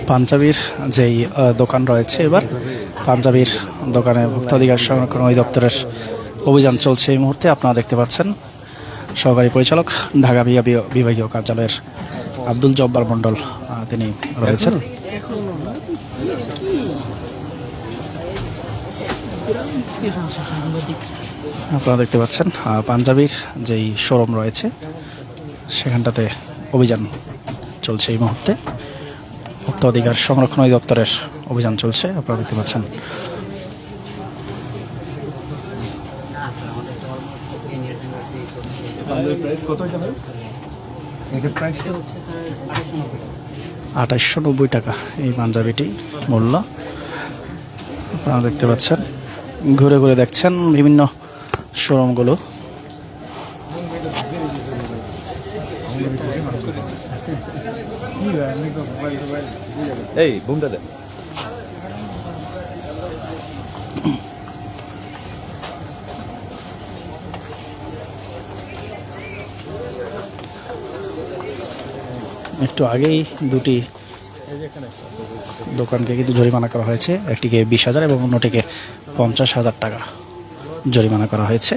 পাঞ্জাবির যেই দোকান রয়েছে, এবার পাঞ্জাবির দোকানে ভোক্তাধিকার সংরক্ষণ অধিদপ্তরের অভিযান চলছে এই মুহূর্তে। আপনারা দেখতে পাচ্ছেন সহকারী পরিচালক ঢাকা বিভাগীয় কার্যালয়ের আব্দুল জব্বার মণ্ডল তিনি রয়েছেন। আপনারা দেখতে পাচ্ছেন পাঞ্জাবির যেই শোরুম রয়েছে সেখানটাতে অভিযান চলছে এই মুহূর্তে। ভোক্তা অধিকার সংরক্ষণ অধিদপ্তরের অভিযান চলছে, আপনারা দেখতে পাচ্ছেন। $2890 এই পাঞ্জাবিটি মূল্য। আপনারা দেখতে পাচ্ছেন, ঘুরে ঘুরে দেখছেন বিভিন্ন শোরুমগুলো। এই বুমটা দে। একটু আগেই দুটি দোকানকে কিন্তু জরিমানা করা হয়েছে, একটিকে 20,000 এবং অন্যটিকে 50,000 টাকা জরিমানা করা হয়েছে।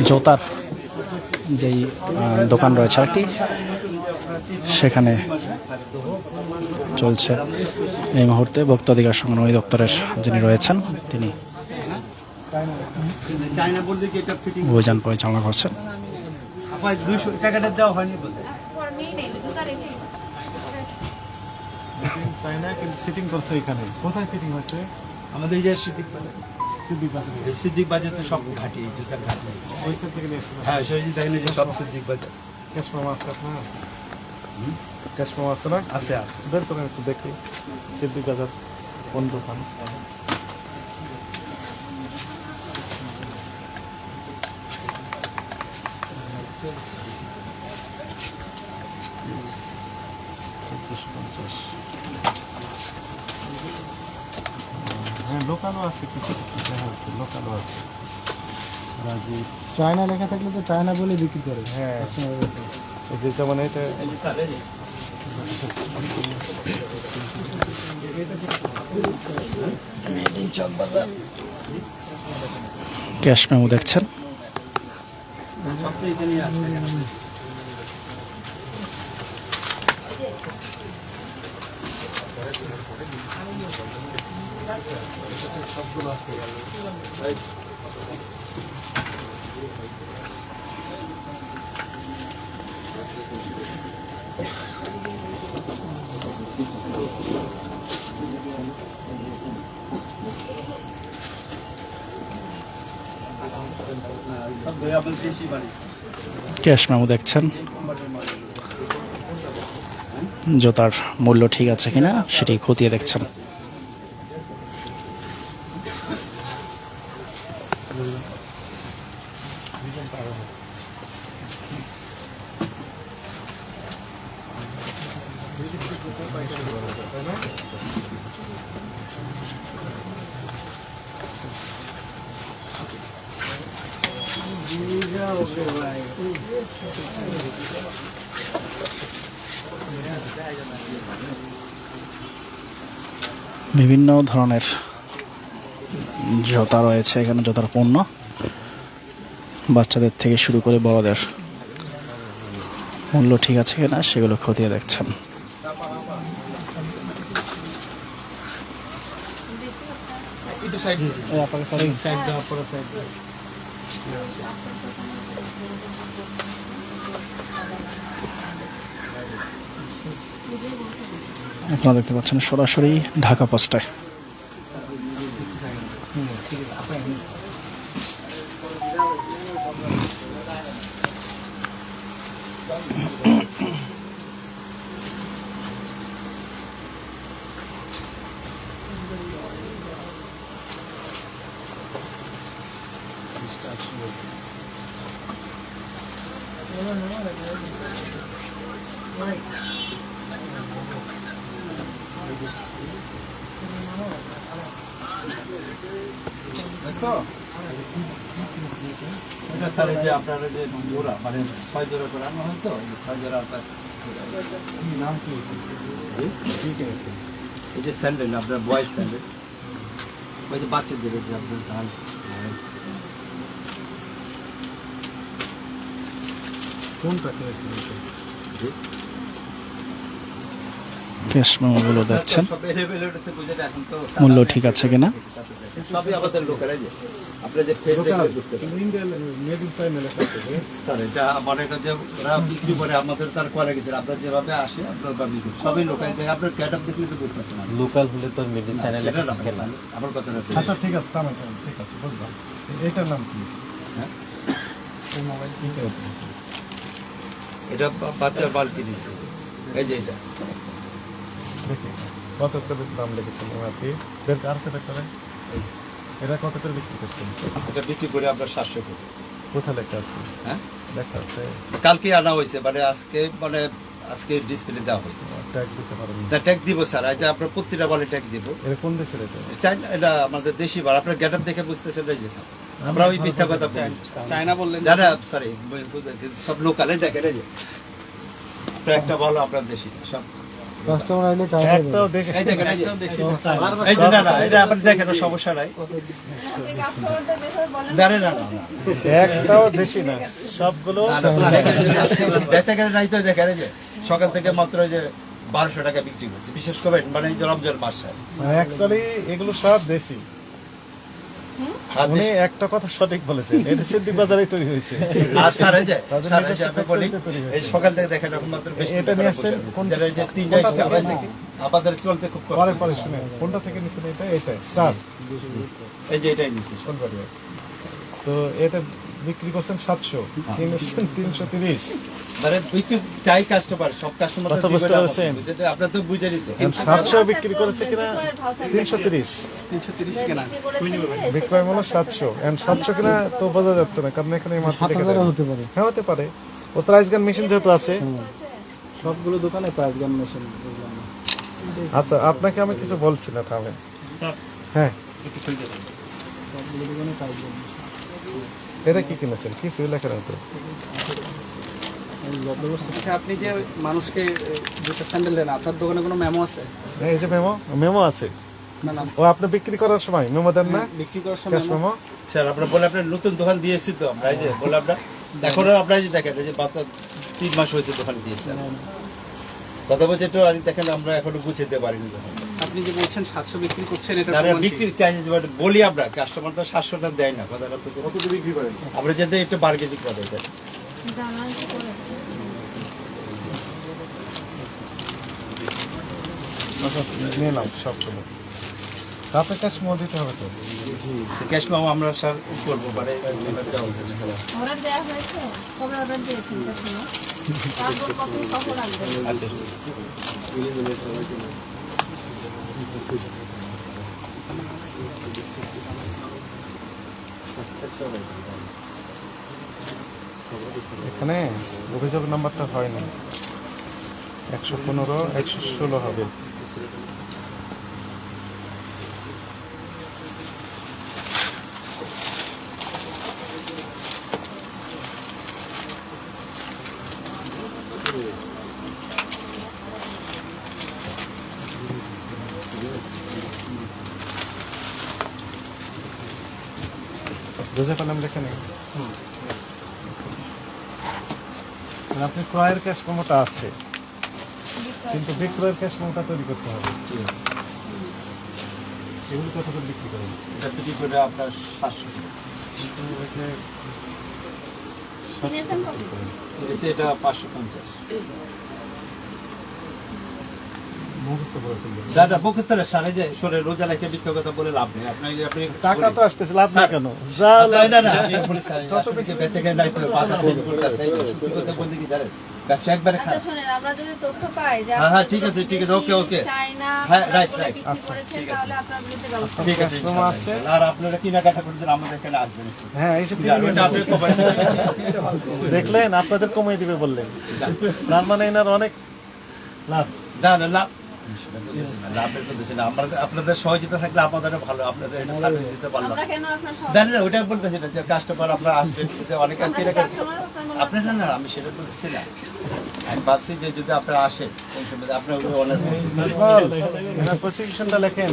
জোতার যেই দোকান রয়েছে একটি, সেখানে চলছে এই মুহূর্তে ভোক্তা অধিকার সংরক্ষণ অধিদপ্তরের যিনি রয়েছেন তিনি অভিযান পরিচালনা করছেন। ফিটিং করছে এখানে, কোথায় ফিটিং হচ্ছে? আমাদের এই যে সিদ্দিক বাজার সব ঘাটি, জুতার ঘাটি ওইখান থেকে নিয়ে আসতে হবে। হ্যাঁ, সৈজিদ দেখলে যে সব সিদ্দিক বাজার। ক্যাশ প্রমো আছে আপনার? ক্যাশ প্রমো আছে না? আছে আছে। বের করেন একটু দেখি সিদ্দিক বাজার কোন দোকান। হ্যাঁ, লোকালও আছে, কিছু কিছু দেখা যাচ্ছে লোকালও আছে। রাজীব চায়না লেখা থাকলে তো চায়না বলে বিক্রি করে। হ্যাঁ, এই যে যেমন এটা ক্যাশ মেমো দেখছেন। ক্যাশ মেমো দেখছেন। জুতার মূল্য ঠিক আছে কিনা সেটি খতিয়ে দেখছেন। বিভিন্ন ধরনের জুতা রয়েছে এখানে, জুতার পণ্য বাচ্চাদের থেকে শুরু করে বড়দের মূল্য ঠিক আছে কিনা সেগুলো খতিয়ে দেখছেন। আপনারা দেখতে পাচ্ছেন সরাসরি ঢাকা পোস্টায়। এটা স্যার, এই যে আপনারা যে জোড়া মানে 6 জোড়া করে আনা হয় তো, 6 জোড়া আপনার কি নাম কি? কি কিনেছেন? এই যে স্যান্ডেল আপনার বয়েজ স্যান্ডেল, ওই যে বাচ্চাদের এই যে আপনার গার্লস কোনটা কিনেছেন এটা? ক্যাশ মেমোগুলো দেখছেন, সব এলেবেলে উঠেছে, বুঝলেন? এখন তো মূল্য ঠিক আছে কিনা। সবই আমাদের লোকেরাই যে আপনার যে ফেস দেখলে বুঝতে পারবেন। কিন্তু ইন্ডিয়া মেড ইন চায়না লেখা আছে। স্যার এটা মনে করেন যে ওরা বিক্রি করে আমাদের তার করে গেছে, আপনার যেভাবে আসে আপনার বা বিক্রি সবই লোকাল দেখে আপনার ক্যাটাপ দেখলে তো বুঝতে পারছেন। লোকাল হলে তো মেড ইন চায়না সেটা না স্যার, আমার কথাটা আচ্ছা ঠিক আছে, থামেন, ঠিক আছে, বুঝলাম। এটার নাম কি? হ্যাঁ? এই মোবাইল কি কিনেছেন? এটা বাচ্চার বালতি দিছে, এই যে এটা দেখি কত করে দাম লেগেছেন আপনি? বের আর কত করে? এটা কত করে বিক্রি করছেন? এটা বিক্রি করে আপনার 700 করে। কোথায় লেখা আছে? হ্যাঁ, লেখা আছে কালকে আনা হয়েছে, মানে আজকে ডিসপ্লে দেওয়া হয়েছে স্যার। ট্যাগ দিতে পারেন। ট্যাগ দিব স্যার, এই যে আপনার প্রতিটা বলে ট্যাগ দিব। এটা কোন দেশের এটা? চাইনা, এটা আমাদের দেশি বার, আপনার গেটআপ দেখে বুঝতেছেন এই যে স্যার। আমরা ওই মিথ্যা কথা বলি, চায়না বললেন জানা সরি, সব লোকালে দেখেন এই যে আপনার একটা ভালো, আপনার দেশি সব কাস্টমার আইলে একটাও দেশে এই দেখেন, এই যে এই যে না না, এটা আপনি দেখেন, সমস্যা নাই। জানেন না, একটাও দেশি না, সবগুলো বেচা কেনা নাই তো দেখেন, এই যে সকাল থেকে মাত্র এই যে 1200 টাকা বিক্রি করছে, বিশেষ করে মানে এই যে রমজান মাসে। অ্যাকচুয়ালি এগুলো সব দেশি। আর উনি একটা কথা সঠিক বলেছেন, এটা সিদ্ধি বাজারেই তৈরি হয়েছে। আর স্যার এই যে তাদের স্যার, এই নিজস্ব যে আমি বলি, factory-তে তৈরি হয়েছে। এই সকাল থেকে দেখেন এখন মাত্র বেশ এটা নিয়ে আসছেন কোন? যেটা এই যে তিনটা কোনটা স্টাফ থেকে? দেখি আমাদের চলতে খুব কষ্ট পরে হচ্ছে। শুনে কোনটা থেকে নিচ্ছেন? এটা স্টার এই যে এটাই নিচ্ছি কোন বাড়ি? তো এটা বিক্রি করছেন 700, কিনেছেন 330। মানে বিক্রি চাই কাস্টমার, সব কাস্টমার কথা বুঝতে পারছেন? আপনার তো বুঝে নিত। 700 বিক্রি করেছে কিনা 330, 330 কেনা। বিক্রয় মূল্য 700, এন্ড 700 কিনা তো বোঝা যাচ্ছে না, কারণ এখানে মাত্র হতে পারে। হ্যাঁ হতে পারে, ও প্রাইস গান মেশিন যেহেতু আছে। সবগুলো দোকানে প্রাইস গান মেশিন। আচ্ছা আপনাকে আমি কিছু বলছি না, থামেন। হ্যাঁ, সবগুলো দোকানে প্রাইস গান। এটা কি কিনেছেন? কিছু লেখা নেই তো। আচ্ছা, আপনি যে মানুষকে যেটা স্যান্ডেল দেন, আপনার দোকানে কোনো মেমো আছে? এই যে মেমো আছে। না না, ও আপনি বিক্রি করার সময় মেমো দেন না? বিক্রি করার ক্যাশ সময় মেমো। স্যার আপনার বলে আপনার নতুন দোকান দিয়েছি তো আমরা, এই যে বলে আপনার এখনো আপনার যে দেখেন, এই যে মাত্র 3 মাস হয়েছে দোকান দিয়েছে। কথা বলছে তো, আর দেখেন আমরা এখনো বুঝতে পারিনি দোকান। আপনি যে বলছেন 700 বিক্রি করছেন, এটা তারা বিক্রি চাই বলি আমরা, কাস্টমার তো 700 দেয় না, কথাটা বুঝে কত বিক্রি করেন আমরা, যাতে একটু বার্গেনিং করে দেয়। নিয়ে নাও সবগুলো। আপনার ক্যাশ মেমো দিতে হবে তো। ক্যাশ মেমো আমরা স্যার করবো, মানে অর্ডার দেওয়া হয়েছে, কবে অর্ডার দিয়েছেন কাস্টমার? তারপর কখন আসবে? আচ্ছা এখানে অভিযোগ নাম্বারটা হয়নি, 115 116 হবে। বুঝে পেলাম, দেখে নেই। আপনি ক্রয়ের ক্যাশ মেমোটা আছে, কিন্তু বিক্রয়ের ক্যাশ মেমোটা তৈরি করতে হবে। এগুলো কত করে বিক্রি করেন? এটা বিক্রি করে আপনার 700 কিনেছেন কত? এটা 550। মুখস্থ করে ফেলবেন। দাদা মুখস্থ সারে যে সরে রোজা লাইকে মিথ্যা কথা বলে লাভ নেই। আপনি টাকা তো আসতেছে, লাভ না কেন? যা না না, আমি বলি স্যার, যত বেশি বেঁচে গেলে নাই করে বাধা পড়বে বলতেছে, এই সত্যি কথা বলতে কি জানেন, ব্যবসা একবারে আচ্ছা খারাপ। শুনেন, আমরা যদি তথ্য পাই যে হ্যাঁ, আপনারা ঠিক আছে, যদি ঠিক আছে, ওকে, ওকে। চায়না হ্যাঁ, right, প্রোডাক্ট right। বিক্রি আচ্ছা, করেছেন, ঠিক আছে। তাহলে আপনার বিরুদ্ধে ব্যবস্থা ঠিক আছে, কাস্টমার আছে। আর আপনারা কেনাকাটা করেছেন আমাদের এখানে আসবেন একটু। হ্যাঁ, এইসব আর ওইটা আপনি কমাই দিবেন। দেখলেন, আপনাদের কমিয়ে দিবে বললেন, তার মানে এনার অনেক লাভ। না না লাভ, সেটা বলতেছি না, লাভের বলতেছি না। আপনাদের সহযোগিতা থাকলে আমাদের ভালো, আপনাদের এটা সার্ভিস দিতে পারলাম। আমরা কেন আপনার সব জানি না, ওইটা বলতেছি না যে কাস্টমার আপনার আসবেন, যে অনেকে আমরা কাস্টমার আপনি জানেন না, আমি সেটা বলতেছি না। আমি ভাবছি যে যদি আপনারা আসেন কোন সময় আপনার অনেক প্রসিকিউশনটা লেখেন।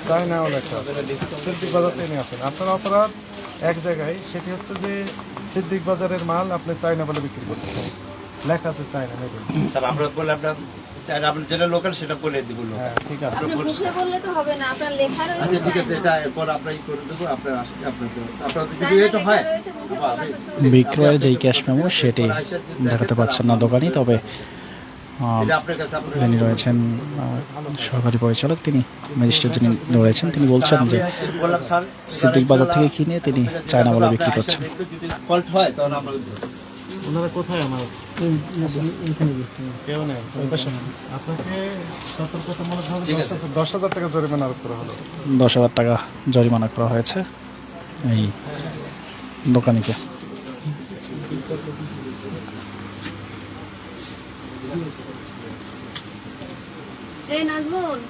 চায়নাও লেখা সিদ্দিক বাজার থেকে নিয়ে আসেন। আপনার অপরাধ এক জায়গায়, সেটি হচ্ছে যে সিদ্দিক বাজারের মাল আপনি চায়না বলে বিক্রি করতেছেন, লেখা আছে চায়না মেড ইন। স্যার আমরা বলে আপনার চাই না, আপনার যেটা লোকাল সেটা বলে দিব লোকাল। হ্যাঁ ঠিক আছে। আপনি মুখে বললে তো হবে না, আপনার লেখা রয়েছে। আচ্ছা ঠিক আছে, এটা এরপর আমরা ই করে দেবো। আপনার আসলে আপনাদের যদি এটা হয় বিক্রয়ের যেই ক্যাশ মেমো সেটি দেখাতে পাচ্ছেন না দোকানি, তবে এটা আপনার কাছে আপনার যিনি রয়েছেন সহকারী পরিচালক, তিনি ম্যাজিস্ট্রেট যিনি রয়েছেন, তিনি বলছেন যে বললাম স্যার সিদ্দিক বাজার থেকে কিনে তিনি চায়না বলে বিক্রি করছেন। যদি ফল্ট হয় তখন আমরা ওনারা কোথায় আমার কেউ নেই, আপনাকে সতর্কতামূলকভাবে ঠিক আছে। 10,000 টাকা জরিমানা আরোপ করা হলো। 10,000 টাকা জরিমানা করা হয়েছে এই দোকানিকে। এই নাজমুল,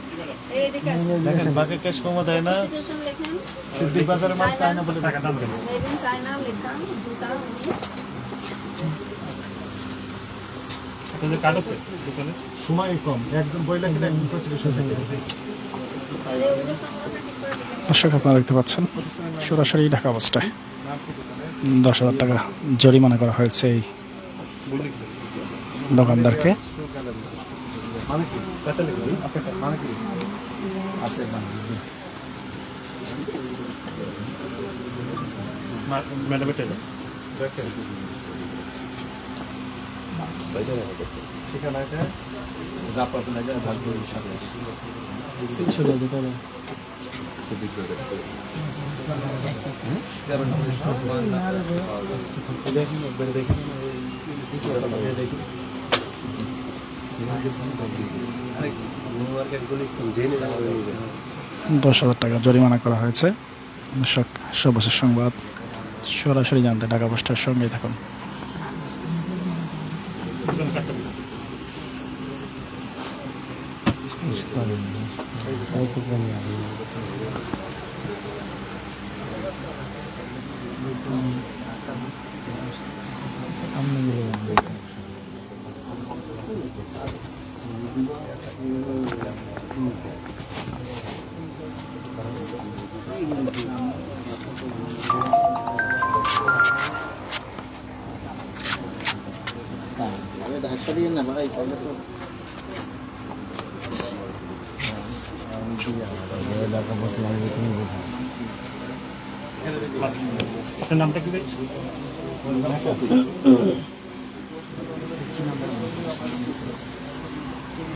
এইদিকে আসুন। দেখেন বাকি ক্যাশ কমা দেয় না, Constitution লেখেন, সিদ্দিক বাজারের মাল চায়না বলে টাকা দাম দেন। Made in China লেখা, জুতা উনি। সময় কম, একজন বই লেখেন, একজন প্রসিকিউশন লেখেন। এই অভিযোগ সংগ্রহটা ঠিক করে দিবেন। দর্শক আপনারা দেখতে পাচ্ছেন সরাসরি ঢাকা অবস্থায় 10,000 টাকা জরিমানা করা হয়েছে এই দোকানদারকে। মানে কি আপনার মানে কি আছে দেখেন ঠিকানা এটা আপনার না যায় ভাগ্য হিসাবে দশ হাজার টাকা জরিমানা করা হয়েছে। দর্শক, সর্বশেষ সংবাদ সরাসরি জানতে ঢাকা পোস্টের সঙ্গেই থাকুন। আপনার নামটা কি?